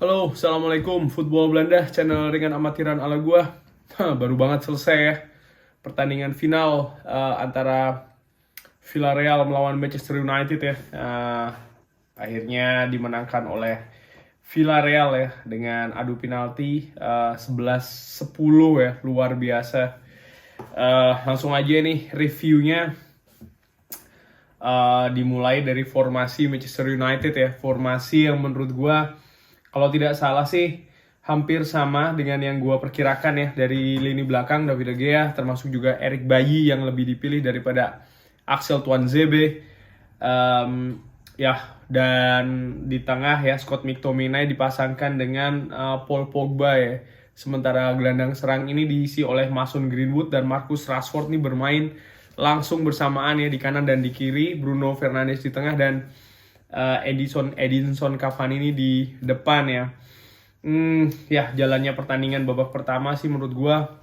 Halo, Assalamualaikum. Football Belanda, channel ringan amatiran ala gua. Baru banget selesai ya pertandingan final antara Villarreal melawan Manchester United ya. Akhirnya dimenangkan oleh Villarreal ya dengan adu penalti 11-10 ya, luar biasa. Langsung aja nih reviewnya. Dimulai dari formasi Manchester United ya, formasi yang menurut gua kalau tidak salah sih hampir sama dengan yang gue perkirakan ya. Dari lini belakang David De Gea, termasuk juga Eric Bailly yang lebih dipilih daripada Axel Tuanzebe. Ya, dan di tengah ya Scott McTominay dipasangkan dengan Paul Pogba ya. Sementara gelandang serang ini diisi oleh Mason Greenwood dan Marcus Rashford nih bermain langsung bersamaan ya di kanan dan di kiri. Bruno Fernandes di tengah dan Edinson Cavani ini di depan ya. Ya jalannya pertandingan babak pertama sih menurut gua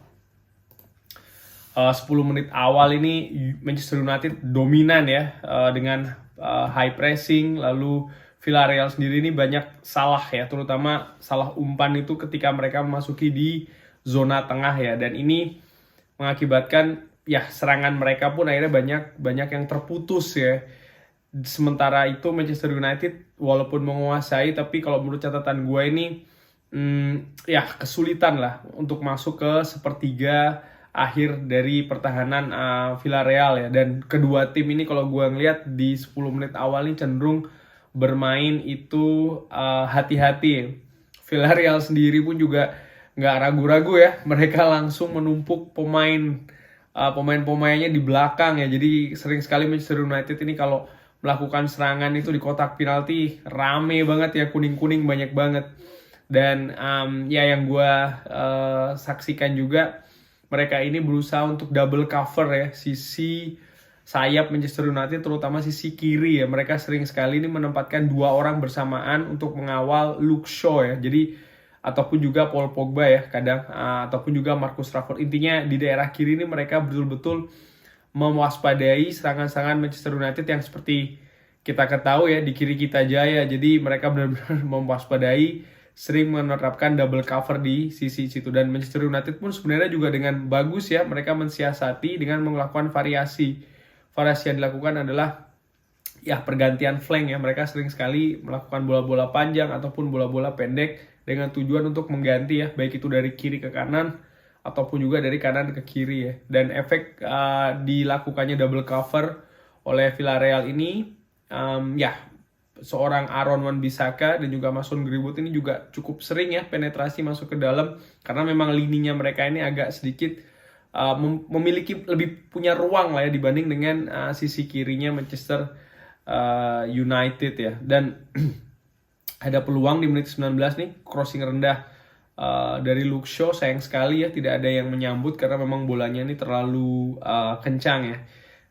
10 menit awal ini Manchester United dominan ya dengan high pressing. Lalu Villarreal sendiri ini banyak salah ya, terutama salah umpan itu ketika mereka memasuki di zona tengah ya, dan ini mengakibatkan ya serangan mereka pun akhirnya banyak yang terputus ya. Sementara itu Manchester United walaupun menguasai, tapi kalau menurut catatan gue ini ya kesulitan lah untuk masuk ke sepertiga akhir dari pertahanan Villarreal ya. Dan kedua tim ini kalau gue ngeliat di 10 menit awal ini cenderung bermain itu hati-hati. Villarreal sendiri pun juga nggak ragu-ragu ya, mereka langsung menumpuk pemain-pemainnya di belakang ya. Jadi sering sekali Manchester United ini kalau melakukan serangan itu di kotak penalti rame banget ya, kuning-kuning banyak banget. Dan ya yang gue saksikan juga mereka ini berusaha untuk double cover ya sisi sayap Manchester United, terutama sisi kiri ya. Mereka sering sekali ini menempatkan dua orang bersamaan untuk mengawal Luke Shaw ya. Jadi ataupun juga Paul Pogba ya kadang, ataupun juga Marcus Rashford. Intinya di daerah kiri ini mereka betul-betul mewaspadai serangan-serangan Manchester United yang seperti kita ketahui ya di kiri kita jaya. Jadi mereka benar-benar mewaspadai, sering menerapkan double cover di sisi situ. Dan Manchester United pun sebenarnya juga dengan bagus ya, mereka mensiasati dengan melakukan variasi yang dilakukan adalah ya pergantian flank ya. Mereka sering sekali melakukan bola-bola panjang ataupun bola-bola pendek dengan tujuan untuk mengganti ya, baik itu dari kiri ke kanan ataupun juga dari kanan ke kiri ya. Dan efek dilakukannya double cover oleh Villarreal ini ya seorang Aaron Wan-Bissaka dan juga Mason Greenwood ini juga cukup sering ya penetrasi masuk ke dalam, karena memang lininya mereka ini agak sedikit memiliki lebih punya ruang lah ya dibanding dengan sisi kirinya Manchester United ya. Dan ada peluang di menit 19 nih, crossing rendah dari Luke Shaw, sayang sekali ya tidak ada yang menyambut karena memang bolanya ini terlalu kencang ya.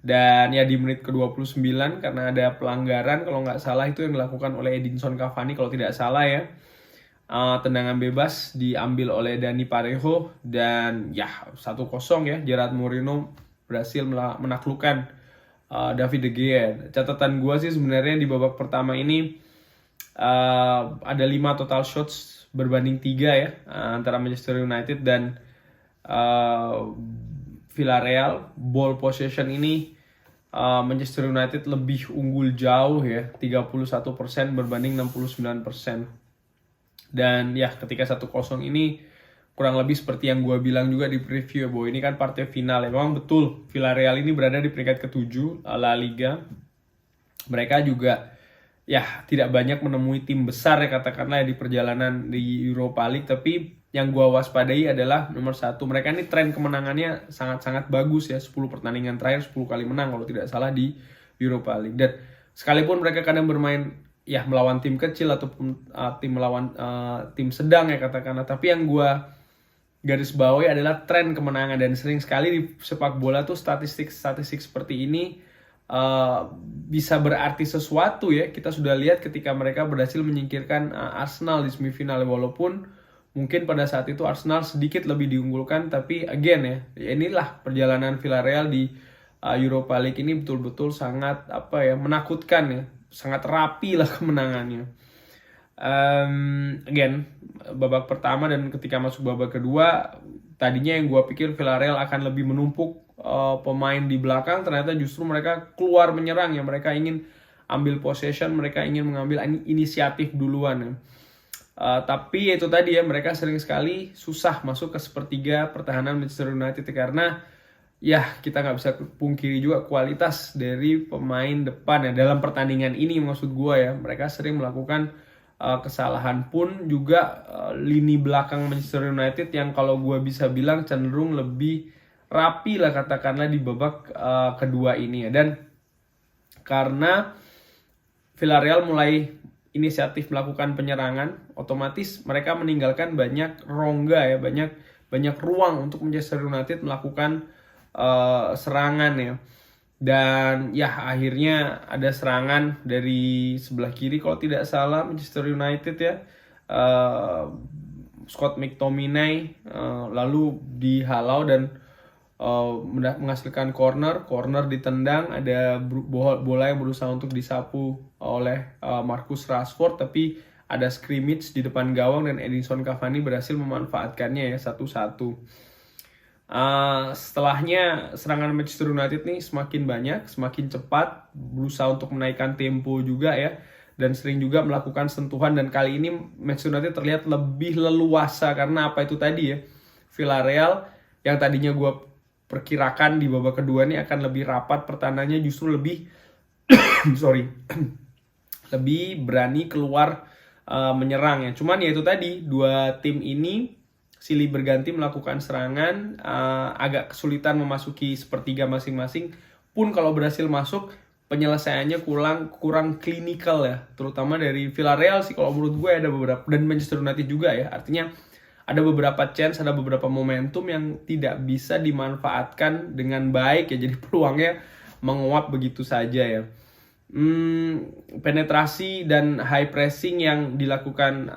Dan ya di menit ke-29 karena ada pelanggaran kalau nggak salah itu yang dilakukan oleh Edinson Cavani kalau tidak salah ya. Tendangan bebas diambil oleh Dani Parejo dan ya 1-0 ya. Gerard Moreno berhasil menaklukkan David De Gea. Catatan gue sih sebenarnya di babak pertama ini ada 5 total shots berbanding 3 ya antara Manchester United dan Villarreal. Ball possession ini Manchester United lebih unggul jauh ya, 31% berbanding 69%. Dan ya ketika 1-0 ini kurang lebih seperti yang gue bilang juga di preview ya, bahwa ini kan partai final ya. Memang betul Villarreal ini berada di peringkat ke-7 La Liga. Mereka juga ya tidak banyak menemui tim besar ya katakanlah di perjalanan di Europa League, tapi yang gua waspadai adalah nomor 1, mereka ini tren kemenangannya sangat-sangat bagus ya, 10 pertandingan terakhir 10 kali menang kalau tidak salah di Europa League. Dan sekalipun mereka kadang bermain ya melawan tim kecil ataupun tim melawan tim sedang ya katakanlah, tapi yang gua garis bawahi adalah tren kemenangan. Dan sering sekali di sepak bola tuh statistik seperti ini bisa berarti sesuatu ya. Kita sudah lihat ketika mereka berhasil menyingkirkan Arsenal di semifinal, walaupun mungkin pada saat itu Arsenal sedikit lebih diunggulkan, tapi again ya inilah perjalanan Villarreal di Europa League ini betul-betul sangat menakutkan ya, sangat rapi lah kemenangannya. Again, babak pertama dan ketika masuk babak kedua, tadinya yang gue pikir Villarreal akan lebih menumpuk pemain di belakang, ternyata justru mereka keluar menyerang ya. Mereka ingin ambil possession, mereka ingin mengambil inisiatif duluan ya. Tapi itu tadi ya, mereka sering sekali susah masuk ke sepertiga pertahanan Manchester United karena ya kita nggak bisa pungkiri juga kualitas dari pemain depan ya dalam pertandingan ini. Maksud gue ya, mereka sering melakukan kesalahan pun juga lini belakang Manchester United yang kalau gue bisa bilang cenderung lebih rapi lah katakanlah di babak kedua ini ya. Dan karena Villarreal mulai inisiatif melakukan penyerangan, otomatis mereka meninggalkan banyak rongga ya, banyak ruang untuk Manchester United melakukan serangan ya. Dan ya akhirnya ada serangan dari sebelah kiri kalau tidak salah Manchester United ya, Scott McTominay lalu dihalau dan menghasilkan corner ditendang, ada bola yang berusaha untuk disapu oleh Marcus Rashford, tapi ada scrimmage di depan gawang dan Edinson Cavani berhasil memanfaatkannya ya 1-1. Setelahnya serangan Manchester United nih semakin banyak, semakin cepat, berusaha untuk menaikkan tempo juga ya, dan sering juga melakukan sentuhan. Dan kali ini Manchester United terlihat lebih leluasa karena apa itu tadi ya, Villarreal yang tadinya gue perkirakan di babak kedua ini akan lebih rapat pertahanannya, justru lebih lebih berani keluar menyerang ya. Cuman ya itu tadi, dua tim ini silih berganti melakukan serangan, agak kesulitan memasuki sepertiga masing-masing. Pun kalau berhasil masuk, penyelesaiannya kurang klinikal ya, terutama dari Villarreal sih kalau menurut gue ada beberapa, dan Manchester United juga ya. Artinya ada beberapa chance, ada beberapa momentum yang tidak bisa dimanfaatkan dengan baik ya, jadi peluangnya menguap begitu saja ya. Penetrasi dan high pressing yang dilakukan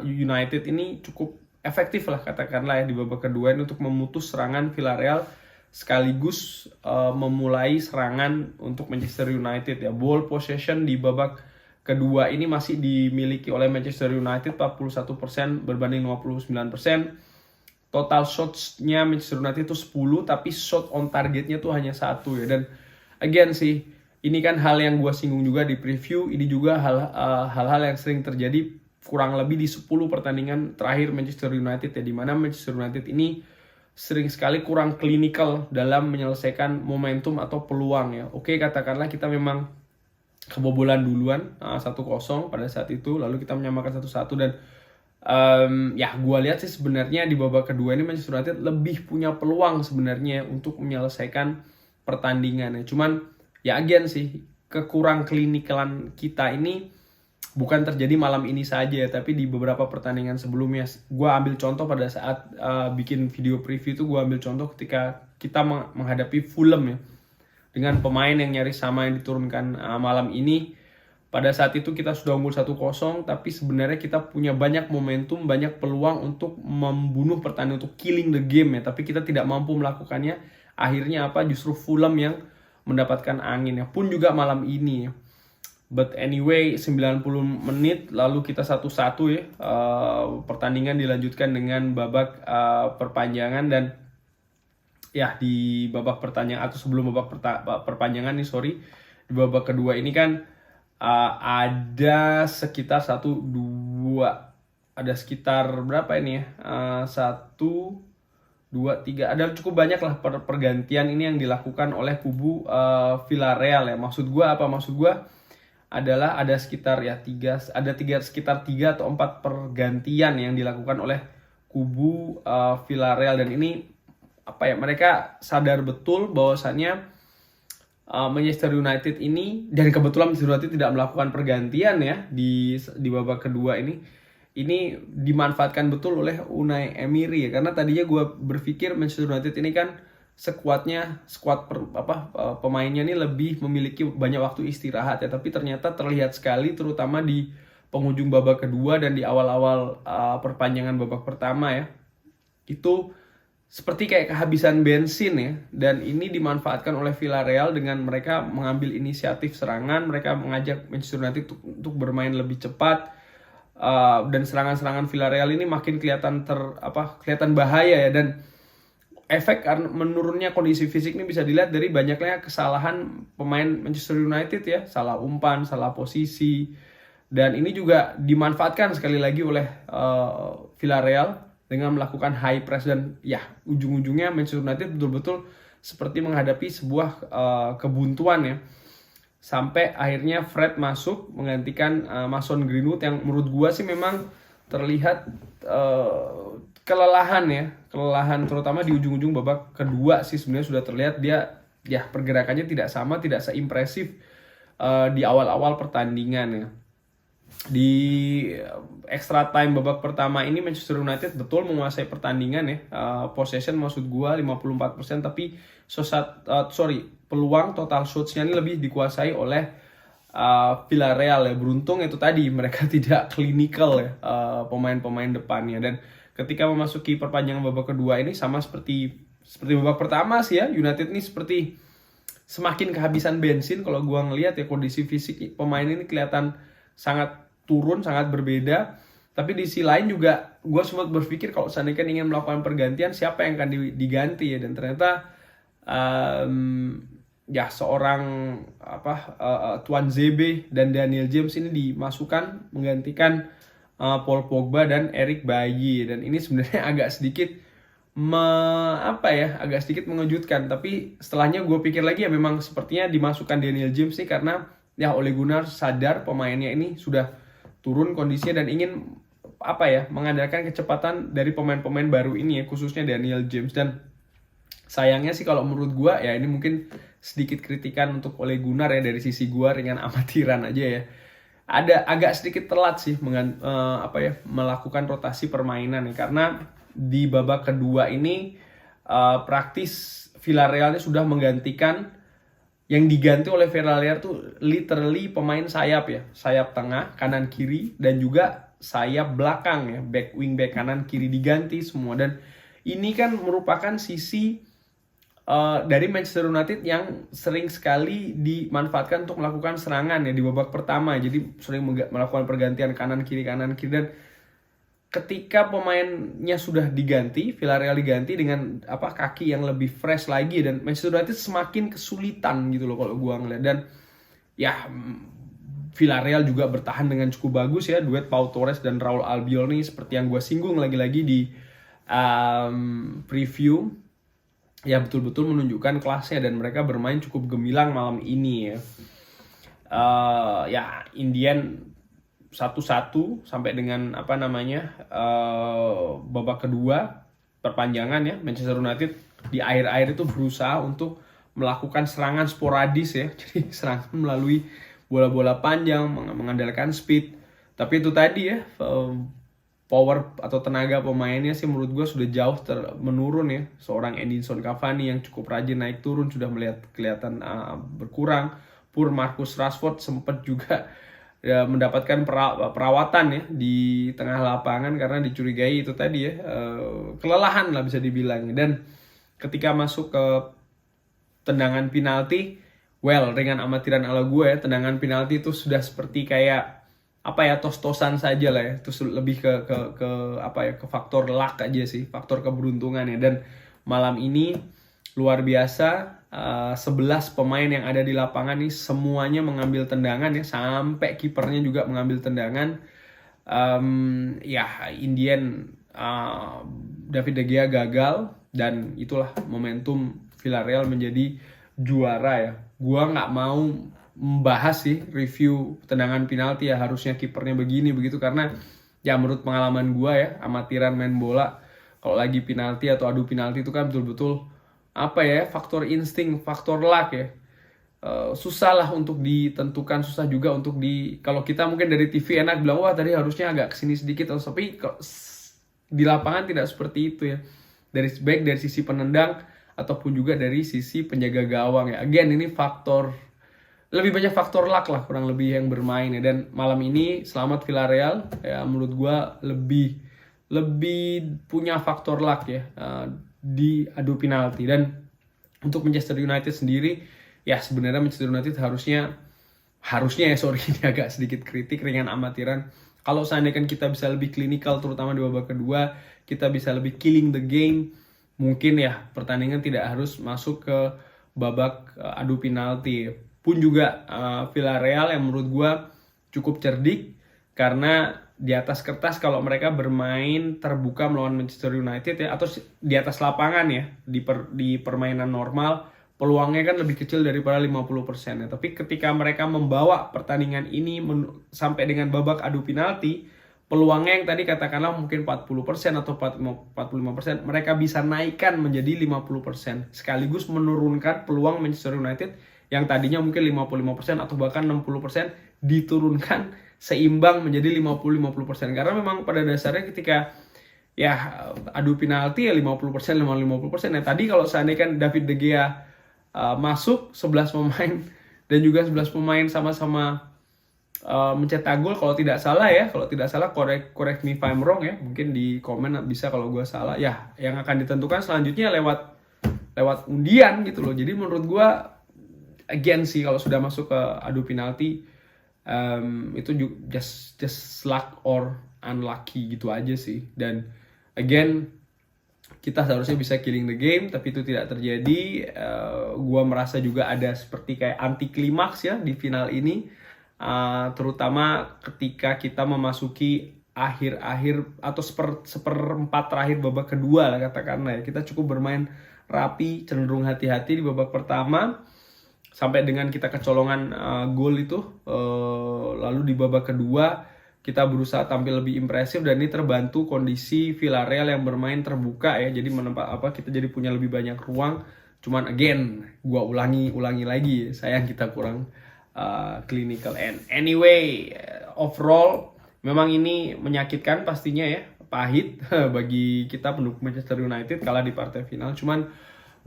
United ini cukup efektif lah katakanlah ya di babak kedua ini untuk memutus serangan Villarreal sekaligus memulai serangan untuk Manchester United ya. Ball possession di babak kedua ini masih dimiliki oleh Manchester United 41% berbanding 59%. Total shots-nya Manchester United itu 10, tapi shot on targetnya tuh hanya 1 ya. Dan again sih, ini kan hal yang gue singgung juga di preview, ini juga hal-hal yang sering terjadi kurang lebih di 10 pertandingan terakhir Manchester United ya, dimana Manchester United ini sering sekali kurang klinikal dalam menyelesaikan momentum atau peluang ya. Oke, katakanlah kita memang kebobolan duluan 1-0 pada saat itu, lalu kita menyamakan 1-1 dan ya gue lihat sih sebenarnya di babak kedua ini Manchester United lebih punya peluang sebenarnya untuk menyelesaikan pertandingan ya. Cuman ya again sih, kekurang klinikalan kita ini bukan terjadi malam ini saja, tapi di beberapa pertandingan sebelumnya. Gue ambil contoh pada saat bikin video preview itu, gue ambil contoh ketika kita menghadapi Fulham ya, dengan pemain yang nyaris sama yang diturunkan malam ini. Pada saat itu kita sudah unggul 1-0, tapi sebenarnya kita punya banyak momentum, banyak peluang untuk membunuh pertandingan, untuk killing the game ya, tapi kita tidak mampu melakukannya. Akhirnya apa? Justru Fulham yang mendapatkan angin ya, pun juga malam ini ya. But anyway, 90 menit lalu kita 1-1 ya. Pertandingan dilanjutkan dengan babak perpanjangan, dan ya di babak pertandingan atau sebelum babak perpanjangan nih di babak kedua ini kan ada sekitar 1, 2, ada sekitar berapa ini ya, 1, 2, 3, ada cukup banyak lah pergantian ini yang dilakukan oleh kubu Villarreal ya. Maksud gue apa? Maksud gue adalah ada sekitar ya sekitar 3 atau 4 pergantian yang dilakukan oleh kubu Villarreal, dan ini apa ya, mereka sadar betul bahwasannya Manchester United ini, dan kebetulan Manchester United tidak melakukan pergantian ya di babak kedua ini dimanfaatkan betul oleh Unai Emery ya, karena tadinya gue berpikir Manchester United ini kan pemainnya ini lebih memiliki banyak waktu istirahat ya, tapi ternyata terlihat sekali terutama di penghujung babak kedua dan di awal-awal perpanjangan babak pertama ya, itu seperti kayak kehabisan bensin ya. Dan ini dimanfaatkan oleh Villarreal dengan mereka mengambil inisiatif serangan, mereka mengajak Manchester United untuk bermain lebih cepat. dan serangan-serangan Villarreal ini makin kelihatan bahaya ya, dan efek karena menurunnya kondisi fisik ini bisa dilihat dari banyaknya kesalahan pemain Manchester United ya, salah umpan, salah posisi, dan ini juga dimanfaatkan sekali lagi oleh Villarreal dengan melakukan high press, dan ya ujung-ujungnya Manchester United betul-betul seperti menghadapi sebuah kebuntuan ya, sampai akhirnya Fred masuk menggantikan Mason Greenwood yang menurut gua sih memang terlihat kelelahan terutama di ujung-ujung babak kedua sih sebenarnya sudah terlihat dia ya pergerakannya tidak seimpresif di awal-awal pertandingan ya. Di extra time babak pertama ini Manchester United betul menguasai pertandingan ya, possession maksud gua 54%, tapi peluang total shots-nya ini lebih dikuasai oleh Villarreal ya. Beruntung itu tadi mereka tidak klinikal ya pemain-pemain depannya, dan ketika memasuki perpanjangan babak kedua ini sama seperti babak pertama sih ya, United ini seperti semakin kehabisan bensin kalau gua ngelihat ya. Kondisi fisik pemain ini kelihatan sangat turun, sangat berbeda. Tapi di sisi lain juga gue sempat berpikir kalau seandainya ingin melakukan pergantian siapa yang akan diganti ya, dan ternyata ya seorang Tuan Zebe dan Daniel James ini dimasukkan menggantikan Paul Pogba dan Eric Bailly, dan ini sebenarnya agak sedikit mengejutkan. Tapi setelahnya gue pikir lagi ya memang sepertinya dimasukkan Daniel James nih karena ya Ole Gunnar sadar pemainnya ini sudah turun kondisinya dan ingin mengandalkan kecepatan dari pemain-pemain baru ini ya, khususnya Daniel James. Dan sayangnya sih kalau menurut gue ya, ini mungkin sedikit kritikan untuk Ole Gunnar ya dari sisi gue, ringan amatiran aja ya, ada agak sedikit telat sih melakukan rotasi permainan ya, karena di babak kedua ini praktis Villarreal sudah menggantikan. Yang diganti oleh Villarreal tuh literally pemain sayap ya, sayap tengah, kanan kiri, dan juga sayap belakang ya, wing back kanan kiri diganti semua. Dan ini kan merupakan sisi dari Manchester United yang sering sekali dimanfaatkan untuk melakukan serangan ya di babak pertama. Jadi sering melakukan pergantian kanan kiri, dan ketika pemainnya sudah diganti, Villarreal diganti dengan kaki yang lebih fresh lagi, dan Manchester United semakin kesulitan gitu loh kalau gua ngeliat. Dan ya Villarreal juga bertahan dengan cukup bagus ya, duet Pau Torres dan Raul Albiol nih seperti yang gua singgung lagi-lagi di preview ya, betul-betul menunjukkan kelasnya dan mereka bermain cukup gemilang malam ini ya. Ya Indian 1-1 sampai dengan babak kedua perpanjangan ya. Manchester United di akhir-akhir itu berusaha untuk melakukan serangan sporadis ya, jadi serangan melalui bola-bola panjang, mengandalkan speed. Tapi itu tadi ya, power atau tenaga pemainnya sih menurut gue sudah jauh menurun ya. Seorang Edinson Cavani yang cukup rajin naik turun sudah kelihatan berkurang. Marcus Rashford sempat juga ya mendapatkan perawatan ya di tengah lapangan karena dicurigai itu tadi ya, kelelahan lah bisa dibilang. Dan ketika masuk ke tendangan penalti, ringan amatiran ala gue ya, tendangan penalti itu sudah seperti kayak tos-tosan saja lah ya. Terus lebih ke faktor luck aja sih, faktor keberuntungan ya. Dan malam ini luar biasa, 11 pemain yang ada di lapangan nih semuanya mengambil tendangan ya, sampai kipernya juga mengambil tendangan. Indian David De Gea gagal, dan itulah momentum Villarreal menjadi juara ya. Gua nggak mau membahas sih review tendangan penalti ya, harusnya kipernya begini begitu, karena ya menurut pengalaman gua ya, amatiran main bola, kalau lagi penalti atau adu penalti itu kan betul-betul faktor insting, faktor luck ya. Susah lah untuk ditentukan, susah juga untuk kalau kita mungkin dari TV enak bilang wah tadi harusnya agak kesini sedikit, tapi di lapangan tidak seperti itu ya. Baik dari sisi penendang ataupun juga dari sisi penjaga gawang ya. Again, ini lebih banyak faktor luck lah kurang lebih yang bermain ya. Dan malam ini selamat Villarreal ya, menurut gua lebih punya faktor luck ya di adu penalti. Dan untuk Manchester United sendiri ya, sebenarnya Manchester United harusnya ini agak sedikit kritik, ringan amatiran. Kalau seandainya kita bisa lebih klinikal, terutama di babak kedua, kita bisa lebih killing the game, mungkin ya pertandingan tidak harus masuk ke babak adu penalti. Pun juga Villarreal yang menurut gue cukup cerdik, karena di atas kertas kalau mereka bermain terbuka melawan Manchester United ya, atau di atas lapangan ya, di permainan normal, peluangnya kan lebih kecil daripada 50% ya. Tapi ketika mereka membawa pertandingan ini sampai dengan babak adu penalti, peluangnya yang tadi katakanlah mungkin 40% atau 45%, mereka bisa naikkan menjadi 50%, sekaligus menurunkan peluang Manchester United yang tadinya mungkin 55% atau bahkan 60%, diturunkan seimbang menjadi 50-50%. Karena memang pada dasarnya ketika ya adu penalti ya 50%, 50% ya. Tadi kalau seandainya kan David De Gea masuk 11 pemain dan juga 11 pemain sama-sama mencetak gol, kalau tidak salah ya, correct me if I'm wrong ya, mungkin di komen bisa kalau gue salah ya. Yang akan ditentukan selanjutnya lewat undian gitu loh. Jadi menurut gue again sih, kalau sudah masuk ke adu penalti, itu just luck or unlucky gitu aja sih. Dan again, kita seharusnya bisa killing the game, tapi itu tidak terjadi. Gua merasa juga ada seperti kayak anti klimaks ya di final ini, terutama ketika kita memasuki akhir-akhir atau seperempat terakhir babak kedua lah katakanlah ya. Kita cukup bermain rapi, cenderung hati-hati di babak pertama, sampai dengan kita kecolongan gol itu. Lalu di babak kedua kita berusaha tampil lebih impresif, dan ini terbantu kondisi Villarreal yang bermain terbuka ya. Jadi kita jadi punya lebih banyak ruang. Cuman again, gua ulangi lagi, sayang kita kurang clinical. And anyway, overall memang ini menyakitkan pastinya ya, pahit bagi kita pendukung Manchester United kalah di partai final. Cuman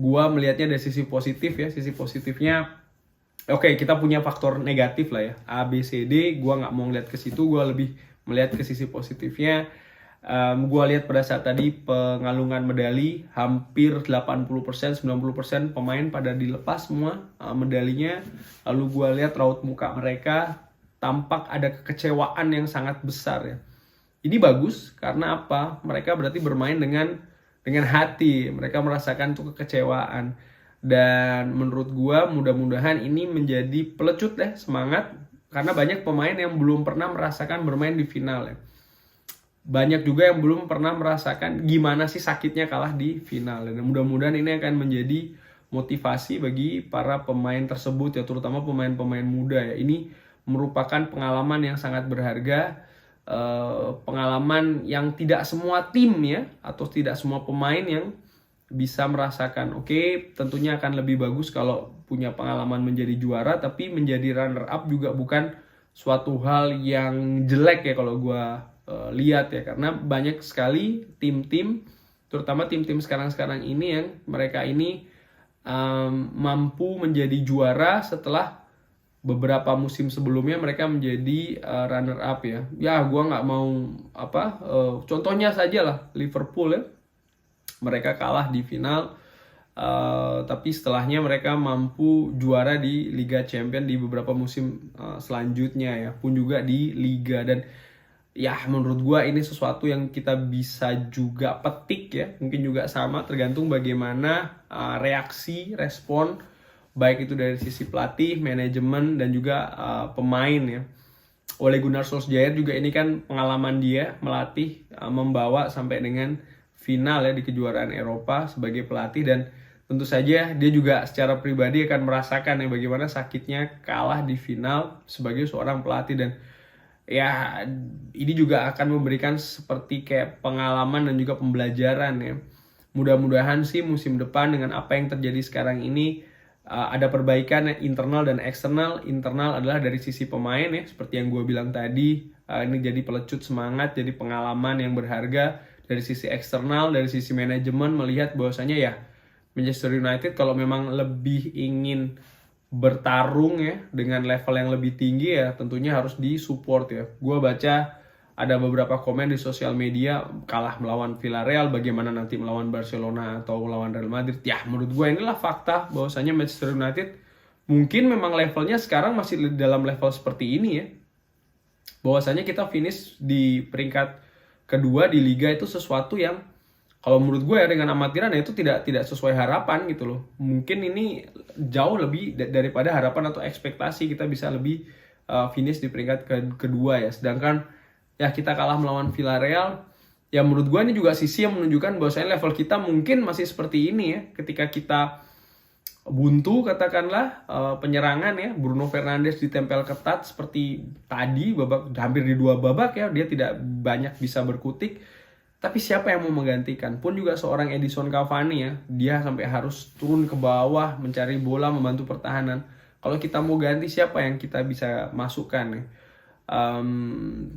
gua melihatnya dari sisi positif ya. Sisi positifnya, oke, kita punya faktor negatif lah ya, A, B, C, D. Gua nggak mau ngeliat ke situ, gua lebih melihat ke sisi positifnya. Gua lihat pada saat tadi pengalungan medali, hampir 80%, 90% pemain pada dilepas semua medalinya. Lalu gua lihat raut muka mereka, tampak ada kekecewaan yang sangat besar ya. Ini bagus, karena apa? Mereka berarti bermain dengan hati, mereka merasakan tuh kekecewaan. Dan menurut gua mudah-mudahan ini menjadi pelecut deh semangat, karena banyak pemain yang belum pernah merasakan bermain di final ya. Banyak juga yang belum pernah merasakan gimana sih sakitnya kalah di final, dan mudah-mudahan ini akan menjadi motivasi bagi para pemain tersebut ya, terutama pemain-pemain muda ya. Ini merupakan pengalaman yang sangat berharga, pengalaman yang tidak semua tim ya, atau tidak semua pemain yang bisa merasakan. Oke, tentunya akan lebih bagus kalau punya pengalaman menjadi juara, tapi menjadi runner up juga bukan suatu hal yang jelek ya kalau gue lihat ya, karena banyak sekali tim-tim, terutama tim-tim sekarang ini yang mereka ini mampu menjadi juara setelah beberapa musim sebelumnya mereka menjadi runner up ya. Ya, gue nggak mau contohnya saja lah Liverpool ya. Mereka kalah di final, tapi setelahnya mereka mampu juara di Liga Champions di beberapa musim selanjutnya ya, pun juga di Liga. Dan ya menurut gue ini sesuatu yang kita bisa juga petik ya, mungkin juga sama, tergantung bagaimana respon baik itu dari sisi pelatih, manajemen, dan juga pemain ya. Ole Gunnar Solskjaer juga ini kan pengalaman dia melatih, membawa sampai dengan final ya di kejuaraan Eropa sebagai pelatih, dan tentu saja dia juga secara pribadi akan merasakan ya bagaimana sakitnya kalah di final sebagai seorang pelatih. Dan ya ini juga akan memberikan seperti kayak pengalaman dan juga pembelajaran ya. Mudah-mudahan sih musim depan dengan apa yang terjadi sekarang ini ada perbaikan internal dan eksternal. Internal adalah dari sisi pemain ya, seperti yang gue bilang tadi, ini jadi pelecut semangat, jadi pengalaman yang berharga. Dari sisi eksternal, dari sisi manajemen melihat bahwasanya ya Manchester United kalau memang lebih ingin bertarung ya dengan level yang lebih tinggi ya tentunya harus disupport ya. Gue baca ada beberapa komen di sosial media, kalah melawan Villarreal, bagaimana nanti melawan Barcelona atau melawan Real Madrid. Ya menurut gue inilah fakta bahwasanya Manchester United mungkin memang levelnya sekarang masih dalam level seperti ini ya. bahwasanya kita finish di peringkat kedua di liga itu sesuatu yang kalau menurut gue ya dengan amatiran ya itu tidak sesuai harapan gitu loh. Mungkin ini jauh lebih daripada harapan atau ekspektasi kita bisa lebih finish di peringkat kedua ya. Sedangkan ya kita kalah melawan Villarreal. Ya menurut gue ini juga sisi yang menunjukkan bahwasanya level kita mungkin masih seperti ini ya. Ketika kita buntu katakanlah penyerangan ya, Bruno Fernandes ditempel ketat seperti tadi hampir di 2 babak ya, dia tidak banyak bisa berkutik. Tapi siapa yang mau menggantikan? Pun juga seorang Edison Cavani ya, dia sampai harus turun ke bawah mencari bola, membantu pertahanan. Kalau kita mau ganti, siapa yang kita bisa masukkan ya?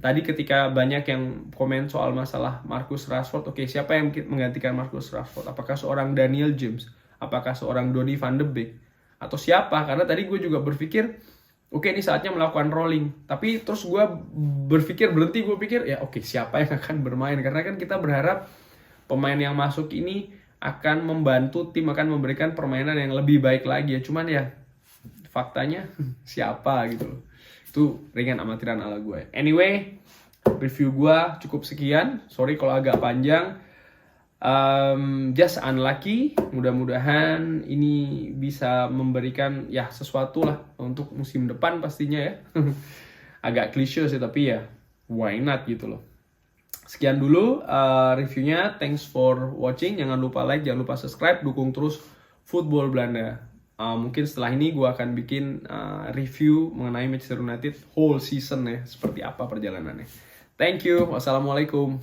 Tadi ketika banyak yang komen soal masalah Marcus Rashford, oke, siapa yang menggantikan Marcus Rashford? Apakah seorang Daniel James? Apakah seorang Donny van de Beek? Atau siapa? Karena tadi gue juga berpikir oke, ini saatnya melakukan rolling. Tapi terus gue berhenti, gue pikir ya oke, siapa yang akan bermain? Karena kan kita berharap pemain yang masuk ini akan membantu tim, akan memberikan permainan yang lebih baik lagi ya. Cuman ya faktanya siapa gitu loh. Itu ringan amatiran ala gue. Anyway, review gue cukup sekian. Sorry kalau agak panjang. Just unlucky. Mudah-mudahan ini bisa memberikan ya sesuatu lah untuk musim depan pastinya ya. Agak klise sih tapi ya why not gitu loh. Sekian dulu reviewnya. Thanks for watching. Jangan lupa like, jangan lupa subscribe, dukung terus Football Belanda. Mungkin setelah ini gue akan bikin review mengenai Manchester United whole season ya, seperti apa perjalanannya. Thank you. Wassalamualaikum.